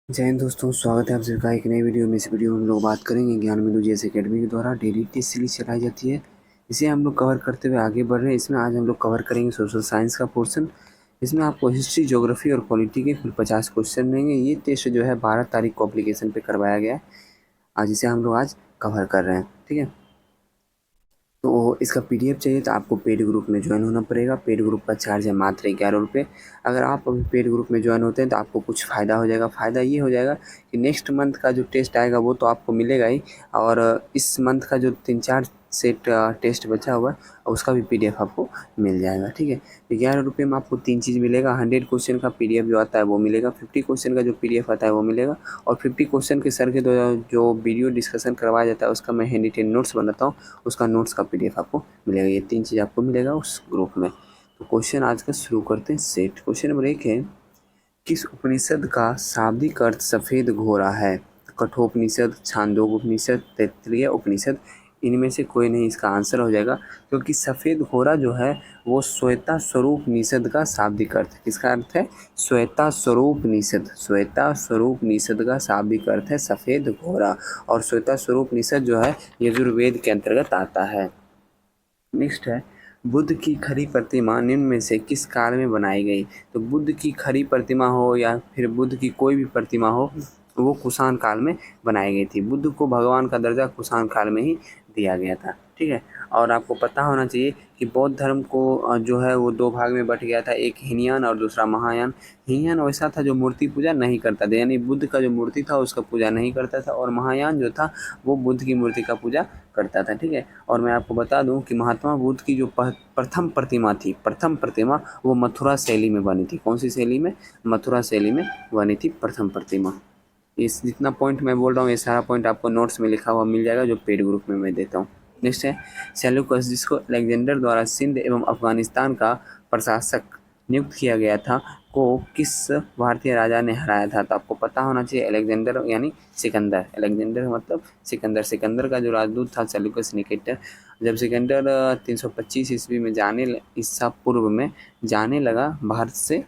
जय हिंद दोस्तों, स्वागत है आप सभी का एक नई वीडियो में। इस वीडियो में हम लोग बात करेंगे ज्ञान बिंदु जीएस एकेडमी के द्वारा डेली टेस्ट सीरीज चलाई जाती है। इसे हम लोग कवर करते हुए आगे बढ़ रहे हैं। इसमें आज हम लोग कवर करेंगे सोशल साइंस का पोर्शन। इसमें आपको हिस्ट्री, ज्योग्राफी और पॉलिटी के कुल 50 क्वेश्चन रहेंगे। ये टेस्ट जो है 12 तारीख को एप्लीकेशन पे करवाया गया है। आज इसे हम लोग आज कवर कर रहे हैं, ठीक है। तो इसका पीडीएफ चाहिए तो आपको पेड ग्रुप में ज्वाइन होना पड़ेगा। पेड ग्रुप का चार्ज है मात्र 11 रुपये। अगर आप अभी पेड ग्रुप में ज्वाइन होते हैं तो आपको कुछ फ़ायदा हो जाएगा। फ़ायदा ये हो जाएगा कि नेक्स्ट मंथ का जो टेस्ट आएगा वो तो आपको मिलेगा ही, और इस मंथ का जो 3-4 सेट टेस्ट बचा हुआ है उसका भी पीडीएफ आपको मिल जाएगा, ठीक है। 11 रुपये में आपको 3 चीज़ मिलेगा। 100 क्वेश्चन का पीडीएफ जो आता है वो मिलेगा, 50 क्वेश्चन का जो पीडीएफ आता है वो मिलेगा, और 50 क्वेश्चन के सर के जो वीडियो डिस्कशन करवाया जाता है उसका मैं हैंड रिटेन नोट्स बनाता हूँ, उसका नोट्स का पीडीएफ आपको मिलेगा। ये 3 चीज़ आपको मिलेगा उस ग्रुप में। तो क्वेश्चन आज का शुरू करते हैं सेट। क्वेश्चन नंबर 1 है, किस उपनिषद का शाब्दिक अर्थ सफ़ेद घोड़ा है? कठोपनिषद, छांदोग्य उपनिषद, तैत्तिरीय उपनिषद। इनमें से कोई नहीं इसका आंसर हो जाएगा, क्योंकि सफ़ेद घोड़ा जो है वो श्वेता स्वरूप निषद का शाब्दिक अर्थ है। किसका अर्थ है? श्वेता स्वरूप निषद। श्वेता स्वरूप निषद का शाब्दिक अर्थ है सफ़ेद घोड़ा, और श्वेता स्वरूप निषद जो है यजुर्वेद के अंतर्गत आता है। नेक्स्ट है, बुद्ध की खड़ी प्रतिमा निम्न में से किस काल में बनाई गई? तो बुद्ध की खड़ी प्रतिमा हो या फिर बुद्ध की कोई भी प्रतिमा हो, वो कुषाण काल में बनाई गई थी। बुद्ध को भगवान का दर्जा कुषाण काल में ही दिया गया था, ठीक है। और आपको पता होना चाहिए कि बौद्ध धर्म को जो है वो 2 भाग में बँट गया था, एक हीनयान और दूसरा महायान। हीनयान वैसा था जो मूर्ति पूजा नहीं करता था, यानी बुद्ध का जो मूर्ति था उसका पूजा नहीं करता था, और महायान जो था वो बुद्ध की मूर्ति का पूजा करता था, ठीक है। और मैं आपको बता दूं कि महात्मा बुद्ध की जो प्रथम प्रतिमा थी, प्रथम प्रतिमा वो मथुरा शैली में बनी थी। कौन सी शैली में? मथुरा शैली में बनी थी प्रथम प्रतिमा। इस जितना पॉइंट मैं बोल रहा हूँ ये सारा पॉइंट आपको नोट्स में लिखा हुआ मिल जाएगा, जो पेड ग्रुप में मैं देता हूँ। नेक्स्ट है, सेल्यूकस, जिसको अलेक्जेंडर द्वारा सिंध एवं अफगानिस्तान का प्रशासक नियुक्त किया गया था, को किस भारतीय राजा ने हराया था? तो आपको पता होना चाहिए अलेक्जेंडर यानी सिकंदर। अलेक्जेंडर मतलब सिकंदर। सिकंदर का जो राजदूत था सेल्यूकस निकेटर, जब सिकंदर 325 ईस्वी में ईसा पूर्व में जाने लगा भारत से,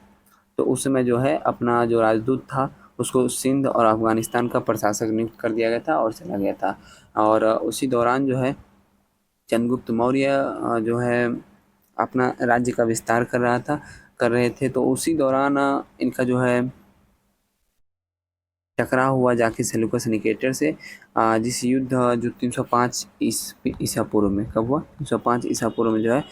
तो उस समय जो है अपना जो राजदूत था उसको सिंध और अफगानिस्तान का प्रशासक नियुक्त कर दिया गया था और चला गया था। और उसी दौरान जो है चंद्रगुप्त मौर्य जो है अपना राज्य का विस्तार कर रहे थे। तो उसी दौरान इनका जो है टकराव हुआ जाके सेल्यूकस निकेटर से, जिस युद्ध जो 305 ईसा पूर्व में, कब हुआ? 305 ईसा पूर्व में जो है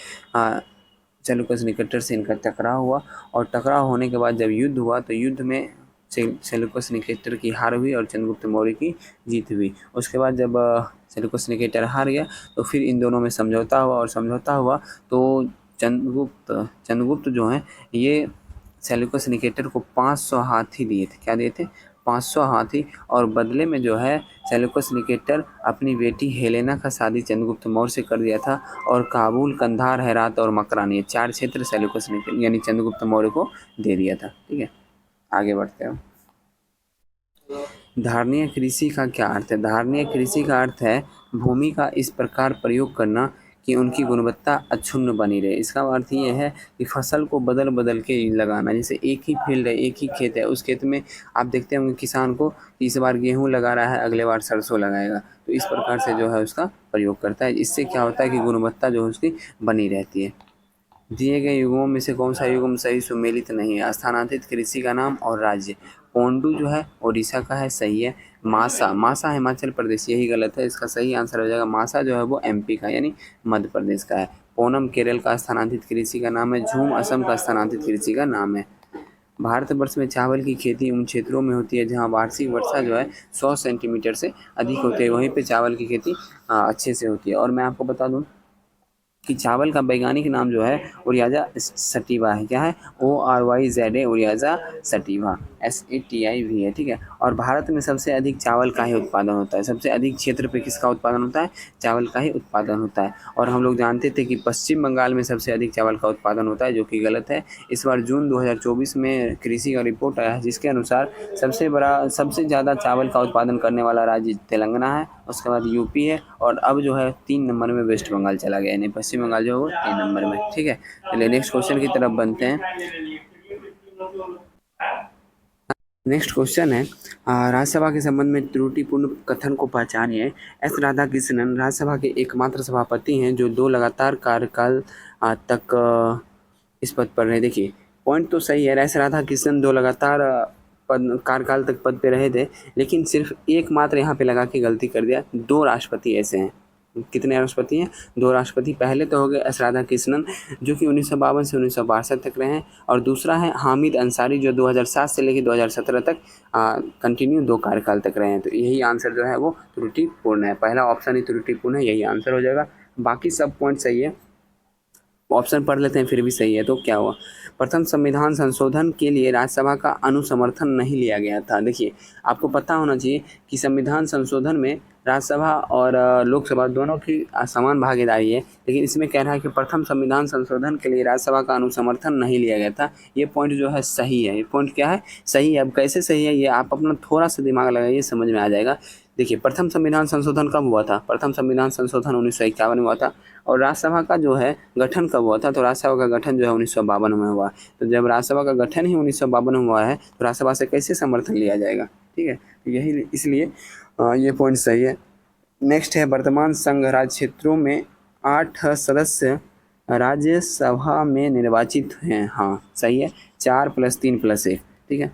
सेल्यूकस निकेटर से इनका टकराव हुआ। और टकराव होने के बाद जब युद्ध हुआ तो युद्ध में सेल्यूकस निकेटर की हार हुई और चंद्रगुप्त मौर्य की जीत हुई। उसके बाद जब सेल्यूकस निकेटर हार गया तो फिर इन दोनों में समझौता हुआ, और समझौता हुआ तो चंद्रगुप्त जो हैं ये सेल्यूकस निकेटर को 500 हाथी दिए थे। क्या दिए थे? 500 हाथी। और बदले में जो है सेल्यूकस निकेटर अपनी बेटी हेलेना का शादी चंद्रगुप्त मौर्य से कर दिया था, और काबुल, कंधार, हेरात और मकरान ये 4 क्षेत्र सेल्यूकस निकेटर यानी चंद्रगुप्त मौर्य को दे दिया था, ठीक है। आगे बढ़ते हैं। धारणीय कृषि का क्या अर्थ है? धारणीय कृषि का अर्थ है भूमि का इस प्रकार प्रयोग करना कि उनकी गुणवत्ता अक्षुण्ण बनी रहे। इसका अर्थ ये है कि फसल को बदल बदल के लगाना। जैसे एक ही फील्ड है, एक ही खेत है, उस खेत में आप देखते होंगे किसान को कि इस बार गेहूँ लगा रहा है, अगले बार सरसों लगाएगा, तो इस प्रकार से जो है उसका प्रयोग करता है। इससे क्या होता है कि गुणवत्ता जो है उसकी बनी रहती है। दिए गए युगों में से कौन सा युग्म सही सुमेलित नहीं है? स्थानांतरित कृषि का नाम और राज्य। पोंडू जो है ओडिशा का है, सही है। मासा, मासा हिमाचल प्रदेश, यही गलत है। इसका सही आंसर हो जाएगा मासा जो है वो एमपी का यानी मध्य प्रदेश का है। पूनम केरल का स्थानांतरित कृषि का नाम है। झूम असम का स्थानांतरित कृषि का नाम है। भारतवर्ष में चावल की खेती उन क्षेत्रों में होती है जहाँ वार्षिक वर्षा जो है 100 सेंटीमीटर से अधिक होती है, वहीं पे चावल की खेती अच्छे से होती है। और मैं आपको बता दूं कि चावल का वैज्ञानिक नाम जो है ओरियाजा सटिवा है। क्या है? ORYZA, ओरियाजा सटिवा, SATIV है, ठीक है। और भारत में सबसे अधिक चावल का ही उत्पादन होता है। सबसे अधिक क्षेत्र पे किसका उत्पादन होता है? चावल का ही उत्पादन होता है। और हम लोग जानते थे कि पश्चिम बंगाल में सबसे अधिक चावल का उत्पादन होता है, जो कि गलत है। इस बार जून 2024 में कृषि का रिपोर्ट आया है जिसके अनुसार सबसे ज़्यादा चावल का उत्पादन करने वाला राज्य तेलंगाना है, उसके बाद यूपी है, और अब जो है 3 नंबर में वेस्ट बंगाल चला गया, यानी पश्चिम बंगाल जो है वो 3 नंबर में, ठीक है। चलिए नेक्स्ट क्वेश्चन की तरफ बनते हैं। नेक्स्ट क्वेश्चन है, राज्यसभा के संबंध में त्रुटिपूर्ण कथन को पहचानिए। एस राधाकृष्णन राज्यसभा के एकमात्र सभापति हैं जो 2 लगातार कार्यकाल तक इस पद पर रहे। देखिए पॉइंट तो सही है, एस राधाकृष्णन 2 लगातार कार्यकाल तक पद पे रहे थे, लेकिन सिर्फ एकमात्र यहाँ पे लगा के गलती कर दिया। 2 राष्ट्रपति ऐसे हैं। कितने राष्ट्रपति हैं? 2 राष्ट्रपति। पहले तो हो गए एस राधाकृष्णन जो कि 1952 से 1962 तक रहे हैं, और दूसरा है हामिद अंसारी जो 2007 से लेकर 2017 तक कंटिन्यू 2 कार्यकाल तक रहे हैं। तो यही आंसर जो है वो त्रुटिपूर्ण है। पहला ऑप्शन ही त्रुटिपूर्ण है, यही आंसर हो जाएगा। बाकी सब पॉइंट सही है। ऑप्शन पढ़ लेते हैं फिर भी सही है। तो क्या हुआ? प्रथम संविधान संशोधन के लिए राज्यसभा का अनुसमर्थन नहीं लिया गया था। देखिए आपको पता होना चाहिए कि संविधान संशोधन में राज्यसभा और लोकसभा दोनों की समान भागीदारी है, लेकिन इसमें कह रहा है कि प्रथम संविधान संशोधन के लिए राज्यसभा का अनुसमर्थन नहीं लिया गया था। ये पॉइंट जो है सही है। ये पॉइंट क्या है? सही है। अब कैसे सही है ये आप अपना थोड़ा सा दिमाग लगाइए, समझ में आ जाएगा। देखिए प्रथम संविधान संशोधन कब हुआ था? प्रथम संविधान संशोधन 1951 में हुआ था। और राज्यसभा का जो है गठन कब हुआ था? तो राज्यसभा का गठन जो है 1952 में हुआ। तो जब राज्यसभा का गठन ही 1952 में हुआ है तो राज्यसभा से कैसे समर्थन लिया जाएगा? ठीक है, तो यही इसलिए ये पॉइंट सही है। नेक्स्ट है, वर्तमान संघ राज्य क्षेत्रों में 8 सदस्य राज्यसभा में निर्वाचित हैं। हाँ सही है, 4 + 3 + 1। ठीक है,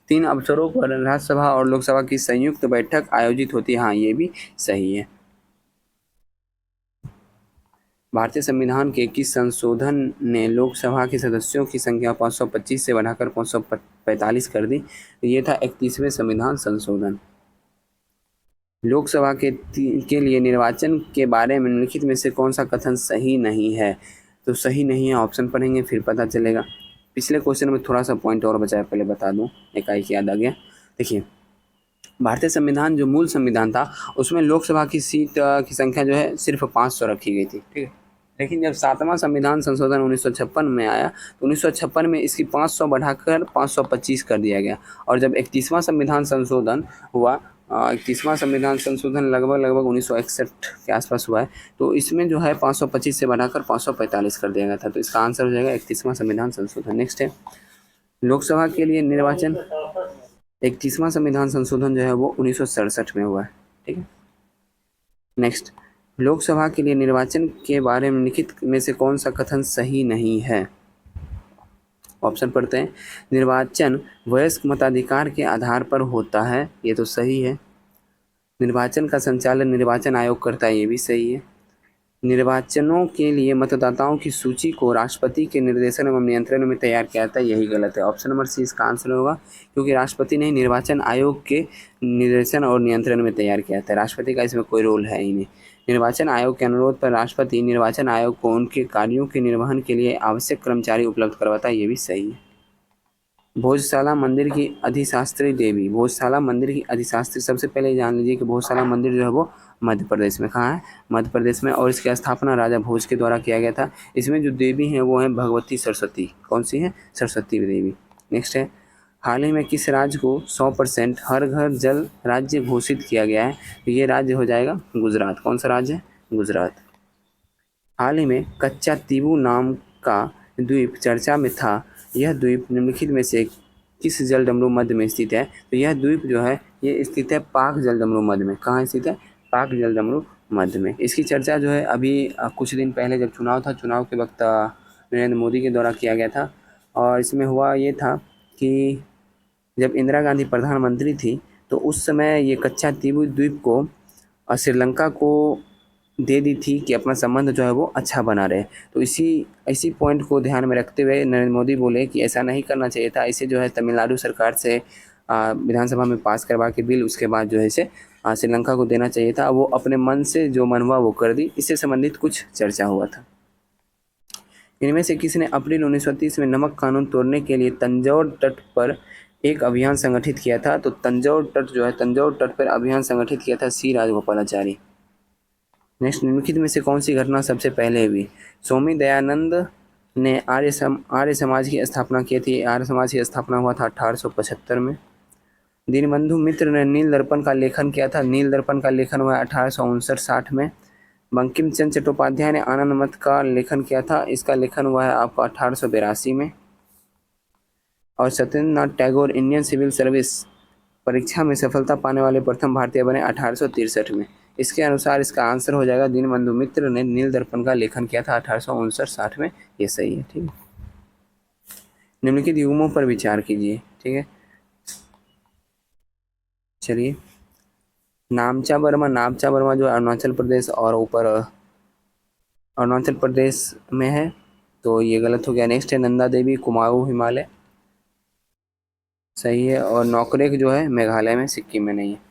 3 अवसरों पर राज्यसभा और लोकसभा की संयुक्त बैठक आयोजित होती है। हाँ ये भी सही है। भारतीय संविधान के किस संशोधन ने लोकसभा के सदस्यों की संख्या 525 से बढ़ाकर 545 कर दी? ये था 31वें संविधान संशोधन। लोकसभा के लिए निर्वाचन के बारे में निम्नलिखित में से कौन सा कथन सही नहीं है? तो सही नहीं है, ऑप्शन पढ़ेंगे फिर पता चलेगा। पिछले क्वेश्चन में थोड़ा सा पॉइंट और बचा है, पहले बता दूं, एकाएक याद आ गया। देखिए भारतीय संविधान जो मूल संविधान था उसमें लोकसभा की सीट की संख्या जो है सिर्फ 500 रखी गई थी। ठीक है, लेकिन जब 7वां संविधान संशोधन 1956 में आया तो 1956 में इसकी 500 बढ़ाकर 525 कर दिया गया। और जब 31वां संविधान संशोधन हुआ, 31वां संविधान संशोधन लगभग 1961 के आसपास हुआ है, तो इसमें जो है 525 से बढ़ाकर 545 कर दिया गया था। तो इसका आंसर हो जाएगा 31वां संविधान संशोधन। नेक्स्ट है, लोकसभा के लिए निर्वाचन 31वां संविधान संशोधन जो है वो 1967 में हुआ है। ठीक है, नेक्स्ट, लोकसभा के लिए निर्वाचन के बारे में निम्नलिखित में से कौन सा कथन सही नहीं है? ऑप्शन पढ़ते हैं। निर्वाचन वयस्क मताधिकार के आधार पर होता है, ये तो सही है। निर्वाचन का संचालन निर्वाचन आयोग करता है, ये भी सही है। निर्वाचनों के लिए मतदाताओं की सूची को राष्ट्रपति के निर्देशन एवं नियंत्रण में तैयार किया जाता है, यही गलत है। ऑप्शन नंबर सी इसका आंसर होगा, क्योंकि राष्ट्रपति ने निर्वाचन आयोग के निर्देशन और नियंत्रण में तैयार किया था। राष्ट्रपति का इसमें कोई रोल है ही नहीं। निर्वाचन आयोग के अनुरोध पर राष्ट्रपति निर्वाचन आयोग को उनके कार्यों के निर्वहन के लिए आवश्यक कर्मचारी उपलब्ध करवाता है, ये भी सही है। भोजशाला मंदिर की अधिशास्त्री देवी, भोजशाला मंदिर की अधिशास्त्री, सबसे पहले जान लीजिए कि भोजशाला मंदिर जो है वो मध्य प्रदेश में, कहाँ है? मध्य प्रदेश में। और इसकी स्थापना राजा भोज के द्वारा किया गया था। इसमें जो देवी हैं वो हैं भगवती सरस्वती। कौन सी है? सरस्वती देवी। नेक्स्ट है, हाल ही में किस राज्य को 100% हर घर जल राज्य घोषित किया गया है? तो ये राज्य हो जाएगा गुजरात। कौन सा राज्य है? गुजरात। हाल ही में कच्चा तीबू नाम का द्वीप चर्चा में था। यह द्वीप निम्नलिखित में से किस जलडमरू मध्य में स्थित है? तो यह द्वीप जो है ये स्थित है पाक जलडमरू मध्य में। कहाँ स्थित है? पाक जलडमरू मध्य में। इसकी चर्चा जो है अभी कुछ दिन पहले जब चुनाव था, चुनाव के वक्त नरेंद्र मोदी के द्वारा किया गया था। और इसमें हुआ ये था कि जब इंदिरा गांधी प्रधानमंत्री थी तो उस समय ये कच्चा तीबू द्वीप को श्रीलंका को दे दी थी कि अपना संबंध जो है वो अच्छा बना रहे। तो इसी पॉइंट को ध्यान में रखते हुए नरेंद्र मोदी बोले कि ऐसा नहीं करना चाहिए था। इसे जो है तमिलनाडु सरकार से विधानसभा में पास करवा के बिल, उसके बाद जो है इसे श्रीलंका को देना चाहिए था। वो अपने मन से जो मन हुआ वो कर दी। इससे संबंधित कुछ चर्चा हुआ था। इनमें से किसने अप्रैल 1930 में नमक कानून तोड़ने के लिए तंजौर तट पर एक अभियान संगठित किया था? तो तंजौर तट पर अभियान संगठित किया था सी राजगोपालाचारी। नेक्स्ट, निम्नलिखित में से कौन सी घटना सबसे पहले हुई? स्वामी दयानंद ने आर्य समाज की स्थापना की थी। आर्य समाज की स्थापना हुआ था 1875 में। दीनबंधु मित्र ने नील दर्पण का लेखन किया था। नील दर्पण का लेखन हुआ 1859-60 में। बंकिम चंद्र चट्टोपाध्याय ने आनंद मठ का लेखन किया था। इसका लेखन हुआ है आपका 1882 में। और Satyendranath Tagore Indian civil service परीक्षा में सफलता पाने वाले प्रथम भारतीय बने 1863 में। इसके अनुसार इसका आंसर हो जाएगा दीनबंधु मित्र ने नील दर्पण का लेखन किया था 1859-60 में। ये सही है। ठीक है, निम्नलिखित युग्मों पर विचार कीजिए। ठीक है, चलिए, नामचा वर्मा जो अरुणाचल प्रदेश और ऊपर अरुणाचल प्रदेश में है, तो ये गलत हो गया। नेक्स्ट है नंदा देवी कुमाऊं हिमालय, सही है। और नौकरेक जो है मेघालय में, सिक्किम में नहीं है।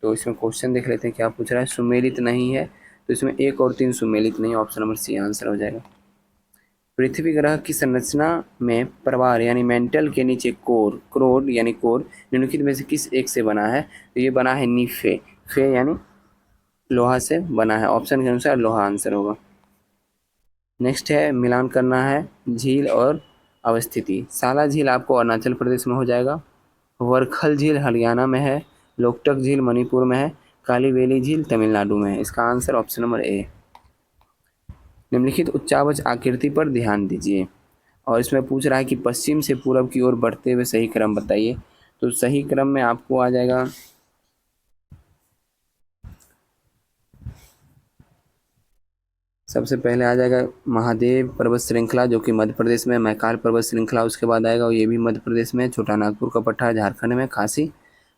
तो इसमें क्वेश्चन देख लेते हैं क्या पूछ रहा है। सुमेलित नहीं है, तो इसमें 1 और 3 सुमेलित नहीं, ऑप्शन नंबर सी आंसर हो जाएगा। पृथ्वी ग्रह की संरचना में प्रवार यानी मेंटल के नीचे क्रोड यानी कोर निम्नलिखित में से किस एक से बना है। तो ये बना है नीफे, फे यानी लोहा से बना है। ऑप्शन के अनुसार लोहा आंसर होगा। नेक्स्ट है मिलान करना है झील और अवस्थिति। साला झील आपको अरुणाचल प्रदेश में हो जाएगा, वरखल झील हरियाणा में है, लोकटक झील मणिपुर में है, कालीवेली झील तमिलनाडु में है। इसका आंसर ऑप्शन नंबर ए। निम्नलिखित उच्चावच आकृति पर ध्यान दीजिए। और इसमें पूछ रहा है कि पश्चिम से पूरब की ओर बढ़ते हुए सही क्रम बताइए। तो सही क्रम में आपको आ जाएगा सबसे पहले आ जाएगा महादेव पर्वत श्रृंखला जो कि मध्य प्रदेश में, मैकाल पर्वत श्रृंखला उसके बाद आएगा, और ये भी मध्य प्रदेश में, छोटा नागपुर का पठार झारखंड में, खासी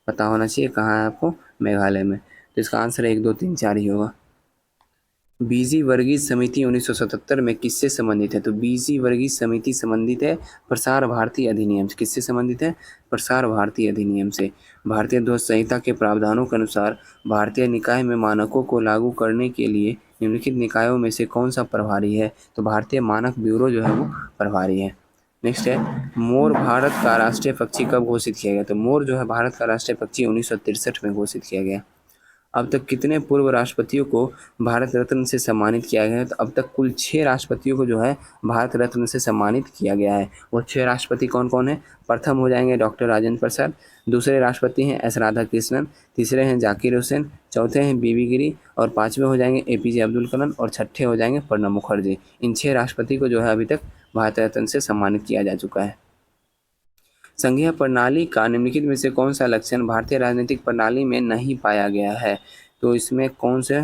पता होना चाहिए कहाँ है आपको, मेघालय में। तो इसका आंसर 1 2 3 4 ही होगा। बीजी वर्गीय समिति 1977 में किससे संबंधित है। तो बीजी वर्गीय समिति संबंधित है प्रसार भारती अधिनियम से। किससे संबंधित है? प्रसार भारती अधिनियम से। भारतीय ध्वज संहिता के प्रावधानों के अनुसार भारतीय निकाय में मानकों को लागू करने के लिए निम्नलिखित निकायों में से कौन सा प्रभारी है। तो भारतीय मानक ब्यूरो जो है वो प्रभारी है। नेक्स्ट है मोर भारत का राष्ट्रीय पक्षी कब घोषित किया गया। तो मोर जो है भारत का राष्ट्रीय पक्षी 1963 में घोषित किया गया। अब तक कितने पूर्व राष्ट्रपतियों को भारत रत्न से सम्मानित किया गया है। तो अब तक कुल 6 राष्ट्रपतियों को जो है भारत रत्न से सम्मानित किया गया है। वो 6 राष्ट्रपति कौन कौन है? प्रथम हो जाएंगे डॉक्टर राजेंद्र प्रसाद, दूसरे राष्ट्रपति हैं एस राधाकृष्णन, तीसरे हैं जाकिर हुसैन, चौथे हैं बीबी गिरी, और पाँचवें हो जाएंगे एपीजे अब्दुल कलाम, और छठे हो जाएंगे प्रणब मुखर्जी। इन 6 राष्ट्रपति को जो है अभी तक भारत रत्न से सम्मानित किया जा चुका है। संघीय प्रणाली का निम्नलिखित में से कौन सा लक्षण भारतीय राजनीतिक प्रणाली में नहीं पाया गया है। तो इसमें कौन से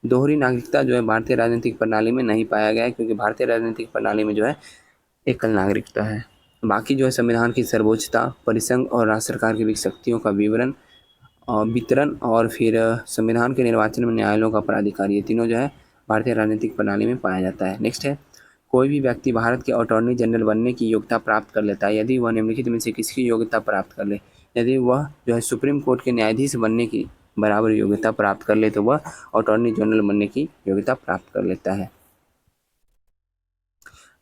दोहरी नागरिकता जो है भारतीय राजनीतिक प्रणाली में नहीं पाया गया है, क्योंकि भारतीय राजनीतिक प्रणाली में जो है एकल नागरिकता है। बाकी जो है संविधान की सर्वोच्चता, परिसंघ और राज्य सरकार की शक्तियों का वितरण और फिर संविधान के निर्वाचन में न्यायालयों का प्राधिकार, ये तीनों जो है भारतीय राजनीतिक प्रणाली में पाया जाता है। नेक्स्ट है कोई भी व्यक्ति भारत के अटॉर्नी जनरल बनने की योग्यता प्राप्त कर लेता है यदि वह निम्नलिखित में से किसकी योग्यता प्राप्त कर ले। यदि वह जो है सुप्रीम कोर्ट के न्यायाधीश बनने की बराबर योग्यता प्राप्त कर ले तो वह अटॉर्नी जनरल बनने की योग्यता प्राप्त कर लेता है।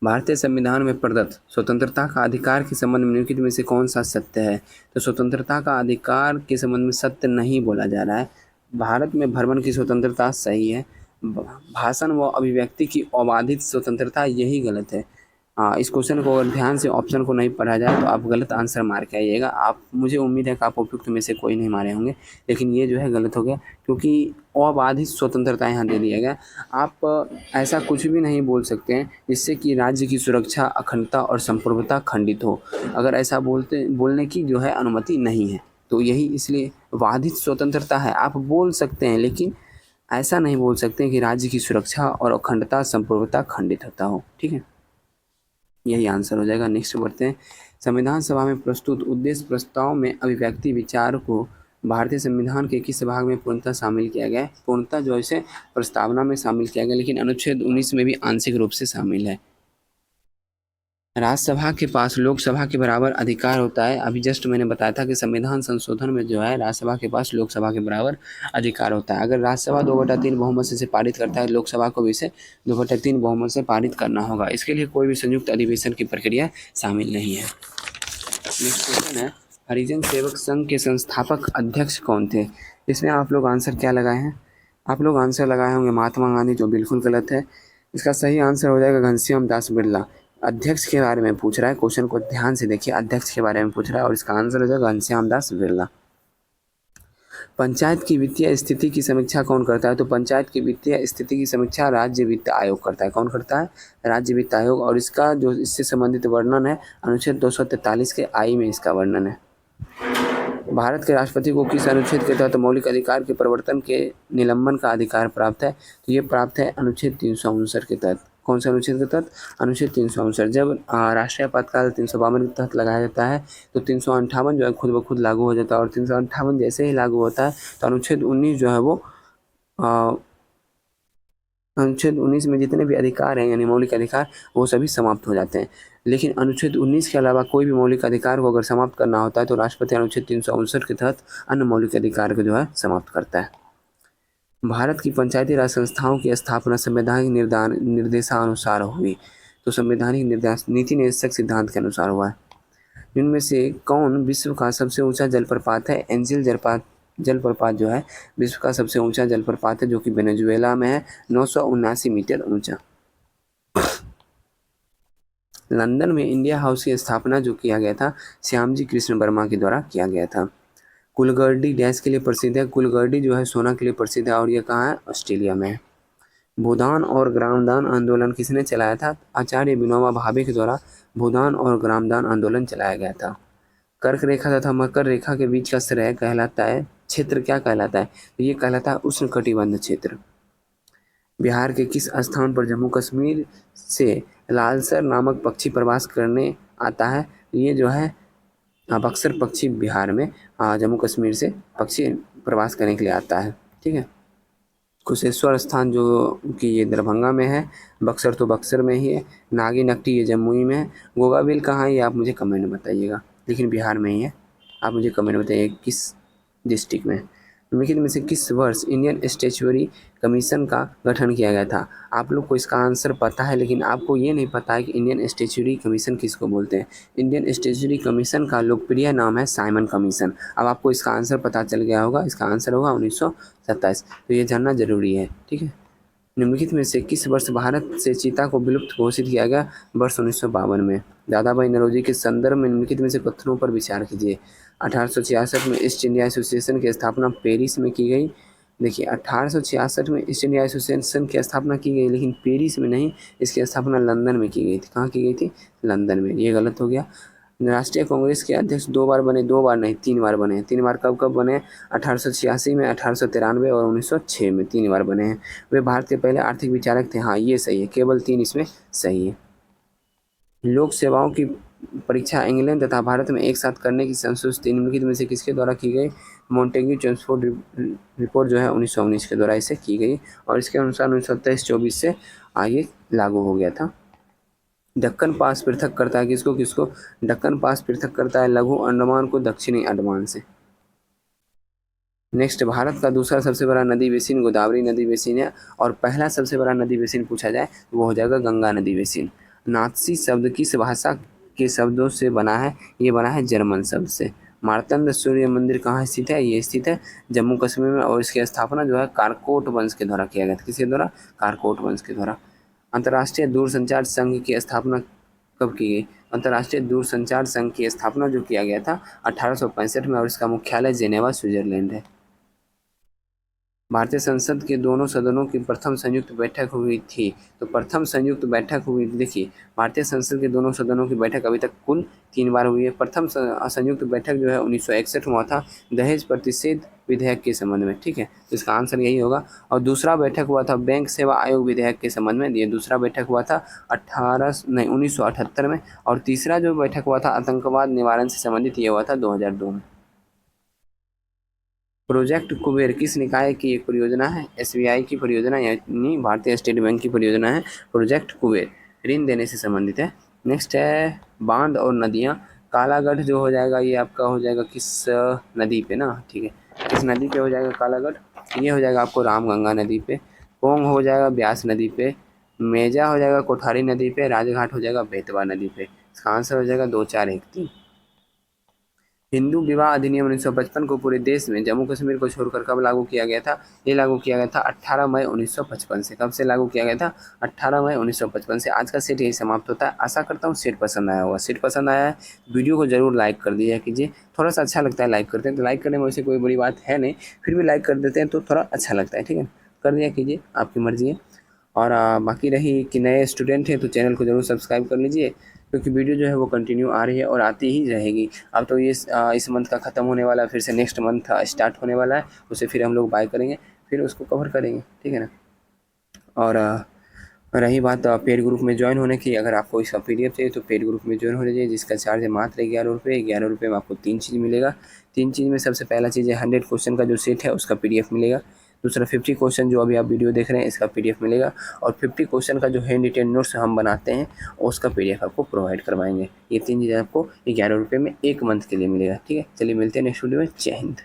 भारतीय संविधान में प्रदत्त स्वतंत्रता का अधिकार के संबंध में निम्नलिखित में से कौन सा सत्य है। तो स्वतंत्रता का अधिकार के संबंध में सत्य नहीं बोला जा रहा है। भारत में भ्रमण की स्वतंत्रता सही है, भाषण व अभिव्यक्ति की अबाधित स्वतंत्रता यही गलत है। इस क्वेश्चन को अगर ध्यान से ऑप्शन को नहीं पढ़ा जाए तो आप गलत आंसर मार के आइएगा। आप मुझे उम्मीद है कि आप उपयुक्त में से कोई नहीं मारे होंगे, लेकिन ये जो है गलत हो गया, क्योंकि अबाधित स्वतंत्रता यहाँ दे दिया गया। आप ऐसा कुछ भी नहीं बोल सकते हैं जिससे कि राज्य की सुरक्षा, अखंडता और संप्रभुता खंडित हो। अगर ऐसा बोलने की जो है अनुमति नहीं है, तो यही इसलिए बाधित स्वतंत्रता है। आप बोल सकते हैं लेकिन ऐसा नहीं बोल सकते कि राज्य की सुरक्षा और अखंडता, संप्रभुता खंडित होता हो। ठीक है, यही आंसर हो जाएगा। नेक्स्ट बढ़ते हैं। संविधान सभा में प्रस्तुत उद्देश्य प्रस्ताव में अभिव्यक्ति विचार को भारतीय संविधान के किस भाग में पूर्णतः शामिल किया गया है। पूर्णतः जो है प्रस्तावना में शामिल किया गया, लेकिन अनुच्छेद 19 में भी आंशिक रूप से शामिल है। राज्यसभा के पास लोकसभा के बराबर अधिकार होता है। अभी जस्ट मैंने बताया था कि संविधान संशोधन में जो है राज्यसभा के पास लोकसभा के बराबर अधिकार होता है। अगर राज्यसभा 2/3 बहुमत से पारित करता है, लोकसभा को भी इसे 2/3 बहुमत से पारित करना होगा। इसके लिए कोई भी संयुक्त अधिवेशन की प्रक्रिया शामिल नहीं है। नेक्स्ट क्वेश्चन है हरिजन सेवक संघ के संस्थापक अध्यक्ष कौन थे। इसमें आप लोग आंसर क्या लगाए हैं? आप लोग आंसर लगाए होंगे महात्मा गांधी, जो बिल्कुल गलत है। इसका सही आंसर हो जाएगा घनश्याम दास बिरला। अध्यक्ष के बारे में पूछ रहा है, क्वेश्चन को ध्यान से देखिए, अध्यक्ष के बारे में पूछ रहा है और इसका आंसर हो जाएगा घनश्याम दास बिरला। पंचायत की वित्तीय स्थिति की समीक्षा कौन करता है? तो पंचायत की वित्तीय स्थिति की समीक्षा राज्य वित्त आयोग करता है। कौन करता है? राज्य वित्त आयोग। और इसका जो इससे संबंधित वर्णन है अनुच्छेद 243 के आई में इसका वर्णन है। भारत के राष्ट्रपति को किस अनुच्छेद के तहत मौलिक अधिकार के प्रवर्तन के निलंबन का अधिकार प्राप्त है? तो ये प्राप्त है अनुच्छेद 359 के तहत। कौन से अनुच्छेद के तहत? अनुच्छेद 359। जब राष्ट्रीय आपातकाल 352 के तहत लगाया जाता है तो 358 जो है खुद ब खुद लागू हो जाता है, और 358 जैसे ही लागू होता है तो अनुच्छेद 19 जो है वो अनुच्छेद 19 में जितने भी अधिकार हैं यानी मौलिक अधिकार वो सभी समाप्त हो जाते हैं। लेकिन अनुच्छेद 19 के अलावा कोई भी मौलिक अधिकार को अगर समाप्त करना होता है तो राष्ट्रपति अनुच्छेद 359 के तहत अन्य मौलिक अधिकार को जो है समाप्त करता है। भारत की पंचायती राज संस्थाओं की स्थापना संवैधानिक निर्देशानुसार हुई। तो संवैधानिक निर्देश नीति निर्देशक सिद्धांत के अनुसार हुआ है। इनमें से कौन विश्व का सबसे ऊंचा जलप्रपात है? एंजिल जलप्रपात जो है विश्व का सबसे ऊंचा जलप्रपात है, जो कि वेनेजुएला में है, 979 मीटर ऊंचा। लंदन में इंडिया हाउस की स्थापना जो किया गया था श्यामजी कृष्ण वर्मा के द्वारा किया गया था। कुलगर्डी डैश के लिए प्रसिद्ध है? कुलगर्डी जो है सोना के लिए प्रसिद्ध है, और ये कहाँ है? ऑस्ट्रेलिया में है। भूदान और ग्रामदान आंदोलन किसने चलाया था? आचार्य विनोबा भावे के द्वारा भूदान और ग्रामदान आंदोलन चलाया गया था। कर्क रेखा तथा मकर रेखा के बीच का श्रेय कहलाता है क्षेत्र क्या कहलाता है? तो ये कहलाता है उष्णकटिबंध क्षेत्र। बिहार के किस स्थान पर जम्मू कश्मीर से लालसर नामक पक्षी प्रवास करने आता है? ये जो है बक्सर पक्षी बिहार में जम्मू कश्मीर से पक्षी प्रवास करने के लिए आता है। ठीक है। कुशेश्वर स्थान जो कि ये दरभंगा में है, बक्सर तो बक्सर में ही है, नागी नकटी ये जमुई में है, गोगाबिल कहाँ है ये आप मुझे कमेंट में बताइएगा, लेकिन बिहार में ही है। आप मुझे कमेंट में बताइए किस डिस्ट्रिक्ट में। निम्नलिखित में से किस वर्ष इंडियन स्टैट्यूटरी कमीशन का गठन किया गया था? आप लोग को इसका आंसर पता है, लेकिन आपको ये नहीं पता है कि इंडियन स्टैट्यूटरी कमीशन किसको बोलते हैं। इंडियन स्टैट्यूटरी कमीशन का लोकप्रिय नाम है साइमन कमीशन। अब आपको इसका आंसर पता चल गया होगा, इसका आंसर होगा 1927। तो ये जानना जरूरी है। ठीक है। निम्नलिखित में से किस वर्ष भारत से चीता को विलुप्त घोषित किया गया? वर्ष 1952 में। दादा भाई नौरोजी के संदर्भ में निम्नलिखित में से कथनों पर विचार कीजिए। 1866 में ईस्ट इंडिया एसोसिएशन की स्थापना पेरिस में की गई। देखिए 1866 में ईस्ट इंडिया एसोसिएशन की स्थापना की गई, लेकिन पेरिस में नहीं, इसकी स्थापना लंदन में की गई थी। कहाँ की गई थी? लंदन में। ये गलत हो गया। राष्ट्रीय कांग्रेस के अध्यक्ष 2 बार बने, 2 बार नहीं 3 बार बने हैं। 3 बार कब कब बने? 1886 में, 1893 और 1906 में 3 बार बने हैं। वे भारत के पहले आर्थिक विचारक थे। हाँ ये सही है, केवल 3 इसमें सही है। लोक सेवाओं की परीक्षा इंग्लैंड तथा भारत में एक साथ करने की संशोधित निम्नलिखित में से किसके द्वारा की गई? मोंटेग्यू ट्रांसपोर्ट रिपोर्ट जो है 1919 के द्वारा इसे की गई, और इसके अनुसार 1927-24 से आगे लागू हो गया था। दक्कन पास पृथक करता है किसको किसको? दक्कन पास पृथक करता है लघु अंडमान को दक्षिणी अंडमान से। नेक्स्ट, भारत का दूसरा सबसे बड़ा नदी बेसिन गोदावरी नदी बेसिन है, और पहला सबसे बड़ा नदी बेसिन पूछा जाए तो वो हो जाएगा गंगा नदी बेसिन। नात्सी शब्द किस भाषा के शब्दों से बना है? ये बना है जर्मन शब्द से। मार्तंड सूर्य मंदिर कहाँ स्थित है? ये स्थित है जम्मू कश्मीर में, और इसकी स्थापना जो है कारकोट वंश के द्वारा किया गया था। किसके द्वारा? कारकोट वंश के द्वारा। अंतर्राष्ट्रीय दूरसंचार संघ की स्थापना कब की गई? अंतर्राष्ट्रीय दूरसंचार संघ की स्थापना जो किया गया था 1865 में, और इसका मुख्यालय जेनेवा स्विट्जरलैंड है। भारतीय संसद के दोनों सदनों की प्रथम संयुक्त बैठक हुई थी। तो प्रथम संयुक्त बैठक हुई, देखिए भारतीय संसद के दोनों सदनों की बैठक अभी तक कुल 3 बार हुई है। प्रथम संयुक्त बैठक जो है 1961 हुआ था दहेज प्रतिषेध विधेयक के संबंध में। ठीक है, तो इसका आंसर यही होगा। और दूसरा बैठक हुआ था बैंक सेवा आयोग विधेयक के संबंध में, ये दूसरा बैठक हुआ था 1978 में। और तीसरा जो बैठक हुआ था आतंकवाद निवारण से संबंधित, ये हुआ था 2002 में। प्रोजेक्ट कुबेर किस निकाय की एक परियोजना है? एसबीआई की परियोजना यानी भारतीय स्टेट बैंक की परियोजना है प्रोजेक्ट कुबेर, ऋण देने से संबंधित है। नेक्स्ट है बांध और नदियाँ। कालागढ़ जो हो जाएगा ये आपका हो जाएगा किस नदी पे ना? ठीक है, किस नदी पे हो जाएगा कालागढ़? ये हो जाएगा आपको रामगंगा नदी पे। पोंग हो जाएगा ब्यास नदी पे। मेजा हो जाएगा कोठारी नदी पे। राजघाट हो जाएगा बेतवा नदी पे। इसका आंसर हो जाएगा 2 4 1 3। हिंदू विवाह अधिनियम 1955 को पूरे देश में जम्मू कश्मीर को छोड़कर कब लागू किया गया था? ये लागू किया गया था 18 मई 1955 से। कब से लागू किया गया था? 18 मई 1955 से। आज का सेट यही समाप्त होता है। आशा करता हूँ सेट पसंद आया होगा। सेट पसंद आया है वीडियो को जरूर लाइक कर दिया कीजिए। थोड़ा सा अच्छा लगता है लाइक करते हैं तो लाइक करने में वैसे कोई बड़ी बात है नहीं, फिर भी लाइक कर देते हैं तो थोड़ा अच्छा लगता है। ठीक है, कर दिया कीजिए, आपकी मर्ज़ी है। और बाकी रही कि नए स्टूडेंट हैं तो चैनल को ज़रूर सब्सक्राइब कर लीजिए, क्योंकि वीडियो जो है वो कंटिन्यू आ रही है और आती ही रहेगी। अब तो ये इस मंथ का ख़त्म होने वाला है, फिर से नेक्स्ट मंथ स्टार्ट होने वाला है, उसे फिर हम लोग बाय करेंगे, फिर उसको कवर करेंगे। ठीक है ना। और रही बात पेड ग्रुप में ज्वाइन होने की, अगर आपको इसका PDF चाहिए तो पेड ग्रुप में ज्वाइन हो जाइए, जिसका चार्ज है मात्र 11 रुपये। 11 रुपये में आपको 3 चीज़ मिलेगा। 3 चीज़ में सबसे पहला चीज़ है 100 क्वेश्चन का जो सेट है उसका PDF मिलेगा। दूसरा 50 क्वेश्चन जो अभी आप वीडियो देख रहे हैं इसका PDF मिलेगा। और 50 क्वेश्चन का जो हैंड रिटेन नोट्स हम बनाते हैं उसका PDF आपको प्रोवाइड करवाएंगे। ये 3 चीज़ें आपको 11 रुपये में 1 मंथ के लिए मिलेगा। ठीक है, चलिए मिलते हैं नेक्स्ट वीडियो में। जय हिंद।